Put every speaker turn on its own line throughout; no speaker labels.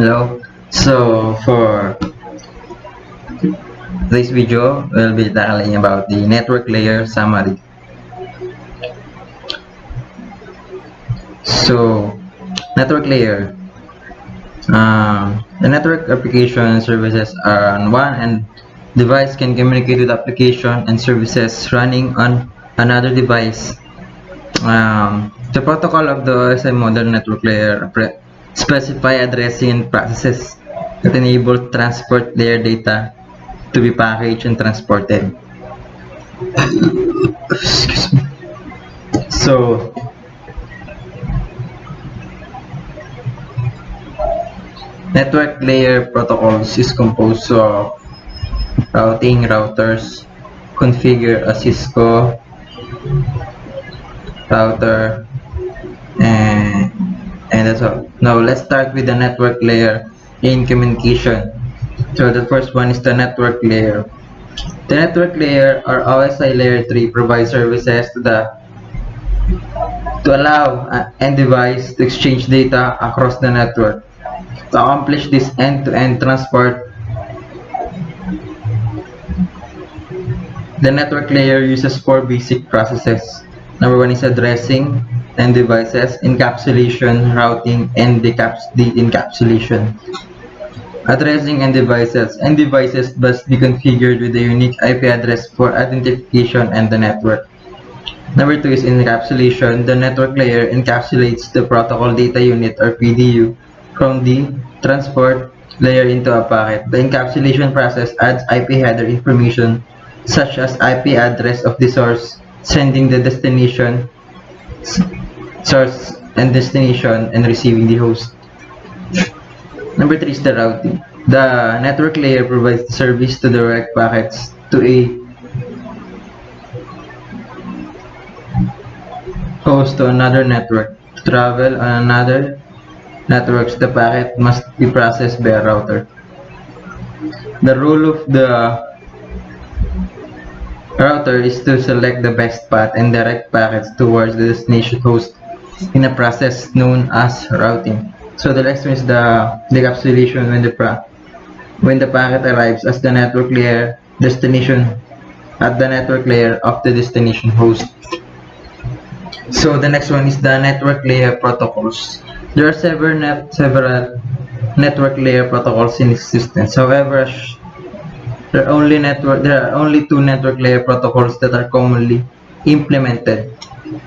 Hello. So for this video, we'll be tackling about the network layer summary. So network layer. The network application services are on one and device can communicate with application and services running on another device. The protocol of the OSI model network layer specify addressing and processes that enable transport layer data to be packaged and transported. Excuse me. So network layer protocols is composed of routing routers configure a Cisco router and that's all. Now let's start with the network layer in communication. So the first one is the network layer. The network layer or OSI layer 3 provides services to allow end device to exchange data across the network. To accomplish this end-to-end transport, the network layer uses four basic processes. Number one is addressing end devices, encapsulation, routing, and de-encapsulation. Addressing end devices. End devices must be configured with a unique IP address for identification and the network. Number two is encapsulation. The network layer encapsulates the protocol data unit or PDU from the transport layer into a packet. The encapsulation process adds IP header information such as IP address of the source, sending the destination, source and destination, and receiving the host. Number three is the routing. The network layer provides the service to direct packets to a host to another network. To travel on another networks, the packet must be processed by a router. The role of the router is to select the best path and direct packets towards the destination host in a process known as routing. So the next one is the decapsulation when the packet arrives as the network layer destination at the network layer of the destination host. So the next one is the network layer protocols. There are several network layer protocols in existence. However, there are only two network layer protocols that are commonly implemented.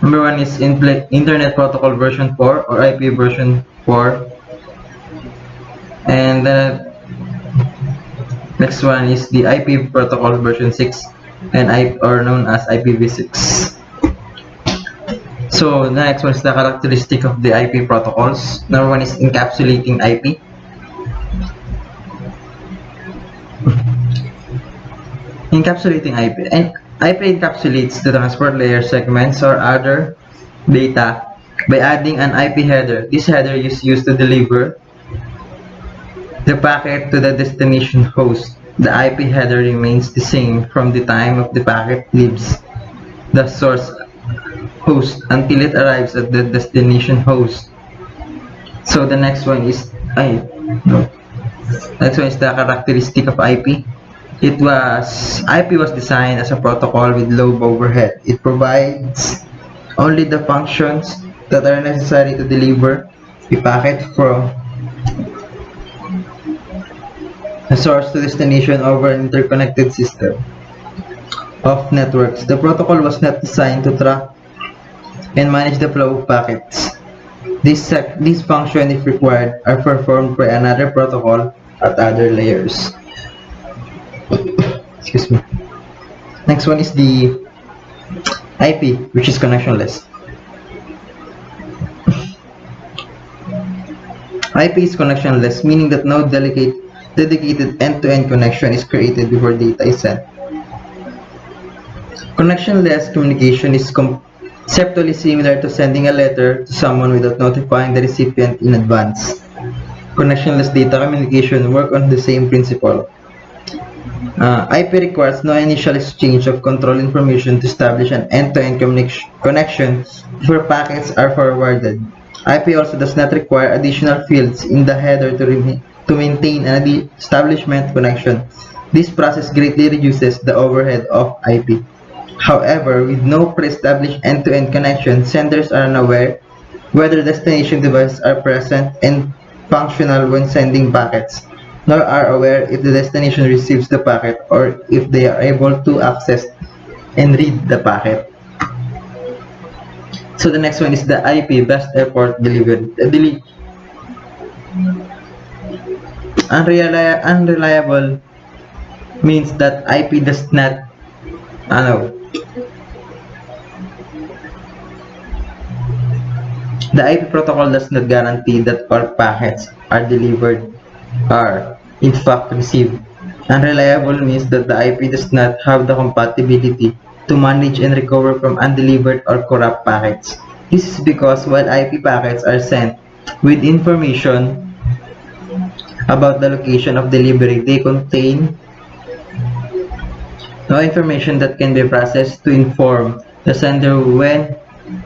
Number one is Internet Protocol version 4 or IP version 4, and the next one is the IP protocol version 6 and known as IPv6. So the next one is the characteristic of the IP protocols. Number one is encapsulating IP. Encapsulating IP. And IP encapsulates the transport layer segments or other data by adding an IP header. This header is used to deliver the packet to the destination host. The IP header remains the same from the time of the packet leaves the source host until it arrives at the destination host. So the next one is next one is the characteristic of IP. IP was designed as a protocol with low overhead. It provides only the functions that are necessary to deliver a packet from a source to destination over an interconnected system of networks. The protocol was not designed to track and manage the flow of packets. These functions, if required, are performed by another protocol at other layers. Excuse me. Next one is the IP, which is connectionless. IP is connectionless, meaning that no dedicated end-to-end connection is created before data is sent. Connectionless communication is conceptually similar to sending a letter to someone without notifying the recipient in advance. Connectionless data communication work on the same principle. IP requires no initial exchange of control information to establish an end-to-end connection before packets are forwarded. IP also does not require additional fields in the header to maintain an establishment connection. This process greatly reduces the overhead of IP. However, with no pre-established end-to-end connection, senders are unaware whether destination devices are present and functional when sending packets, nor are aware if the destination receives the packet or if they are able to access and read the packet. So the next one is the IP, best effort delivery. Unreliable means that IP does not, ano, the IP protocol does not guarantee that all packets are delivered are in fact received. Unreliable means that the IP does not have the compatibility to manage and recover from undelivered or corrupt packets. This is because while IP packets are sent with information about the location of delivery, they contain no information that can be processed to inform the sender when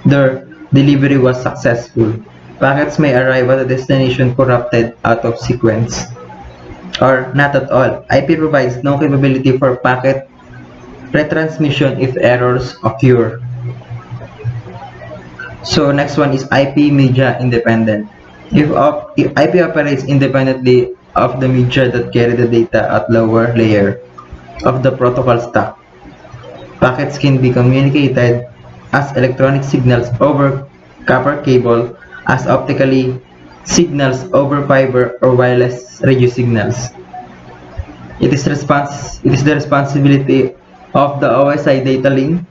their delivery was successful. Packets may arrive at a destination corrupted out of sequence or not at all. IP provides no capability for packet retransmission if errors occur. So next one is IP media independent. If IP operates independently of the media that carry the data at lower layer of the protocol stack, packets can be communicated as electronic signals over copper cable, as optically signals over fiber or wireless radio signals. It is the responsibility of the OSI data link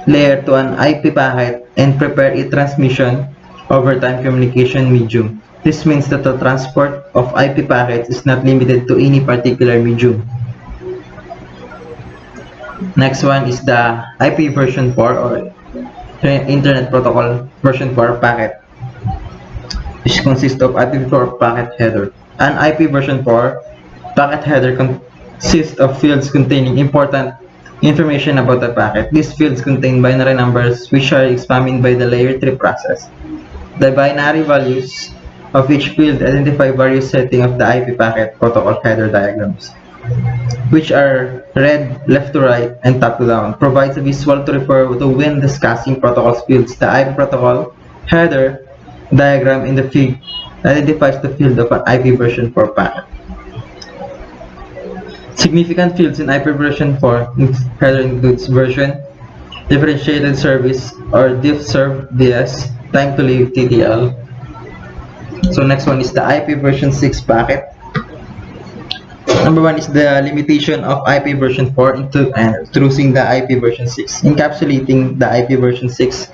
layer to an IP packet and prepare a transmission over time communication medium. This means that the transport of IP packets is not limited to any particular medium. Next one is the IP version 4 or Internet Protocol version 4 packet, which consists of IP4 packet header. An IP version 4 packet header consists of fields containing important information about the packet. These fields contain binary numbers which are examined by the layer 3 process. The binary values of each field identify various settings of the IP packet protocol header diagrams, which are read left to right and top to down, provides a visual to refer to when discussing protocol fields. The IP protocol header diagram in the fig identifies the field of an IP version 4 packet. Significant fields in IP version 4 header includes version, differentiated service or diffserv DS, time to live TTL. So next one is the IP version 6 packet. Number one is the limitation of IP version 4 into introducing the IP version 6, encapsulating the IP version 6,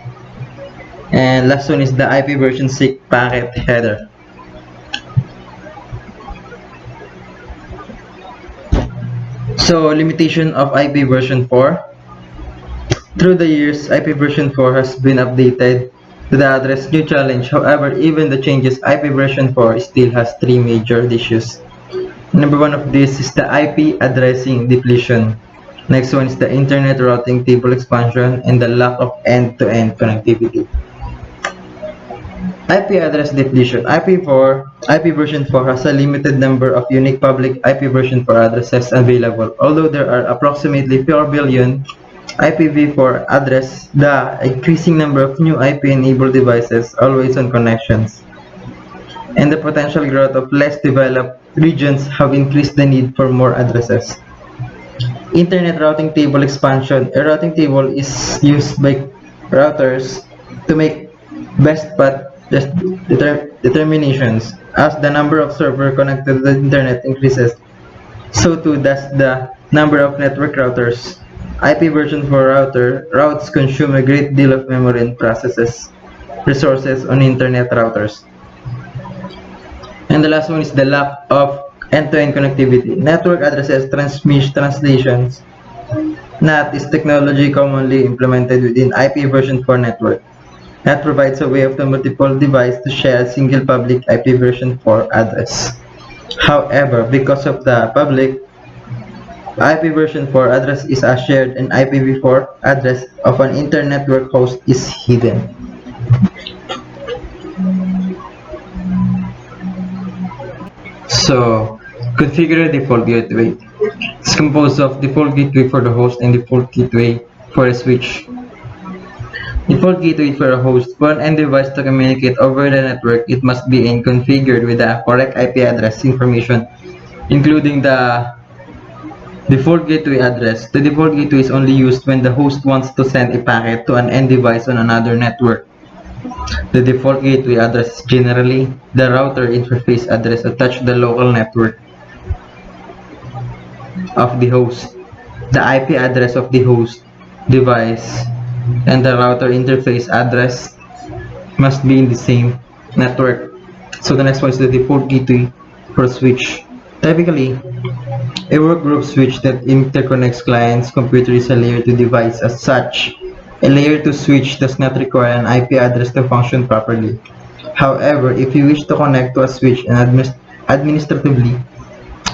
and last one is the IP version 6 packet header. So limitation of IP version 4. Through the years, IP version 4 has been updated to address new challenge. However, even the changes, IP version 4 still has three major issues. Number one of this is the IP addressing depletion. Next one is the internet routing table expansion and the lack of end-to-end connectivity. IP address depletion. IP version 4 has a limited number of unique public IP version 4 addresses available. Although there are approximately 4 billion IPv4 addresses, the increasing number of new IP-enabled devices, always-on connections, and the potential growth of less developed regions have increased the need for more addresses. Internet routing table expansion. A routing table is used by routers to make best path determinations. As the number of servers connected to the internet increases, so too does the number of network routers. IP version 4 routes consume a great deal of memory and processes resources on internet routers. And the last one is the lack of end-to-end connectivity. Network addresses translations. NAT is technology commonly implemented within IP version 4 network. NAT provides a way of the multiple devices to share a single public IP version 4 address. However, because of the public IP version 4 address is a shared and IPv4 address of an internet network host is hidden. So, configure the default gateway. It's composed of default gateway for the host and default gateway for a switch. Default gateway for a host. For an end device to communicate over the network, it must be configured with the correct IP address information, including the default gateway address. The default gateway is only used when the host wants to send a packet to an end device on another network. The default gateway address is generally the router interface address attached to the local network of the host. The IP address of the host device and the router interface address must be in the same network. So the next one is the default gateway for switch. Typically, a workgroup switch that interconnects clients' computer is a layer 2 device. As such, a layer 2 switch does not require an IP address to function properly. However, if you wish to connect to a switch and administratively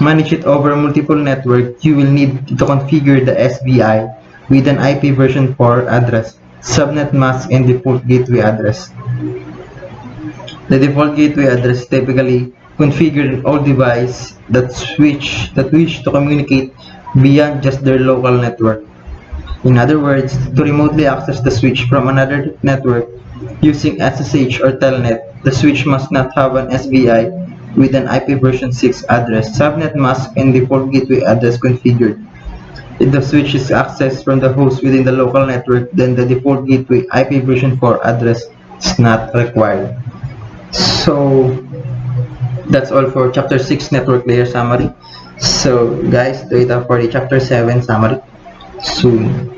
manage it over multiple networks, you will need to configure the SVI with an IP version 4 address, subnet mask, and default gateway address. The default gateway address is typically configured in all devices that wish to communicate beyond just their local network. In other words, to remotely access the switch from another network using SSH or Telnet, the switch must not have an SVI with an IP version 6 address, subnet mask, and default gateway address configured. If the switch is accessed from the host within the local network, then the default gateway IP version 4 address is not required. So that's all for chapter 6 network layer summary. So guys, wait up for the chapter 7 summary soon.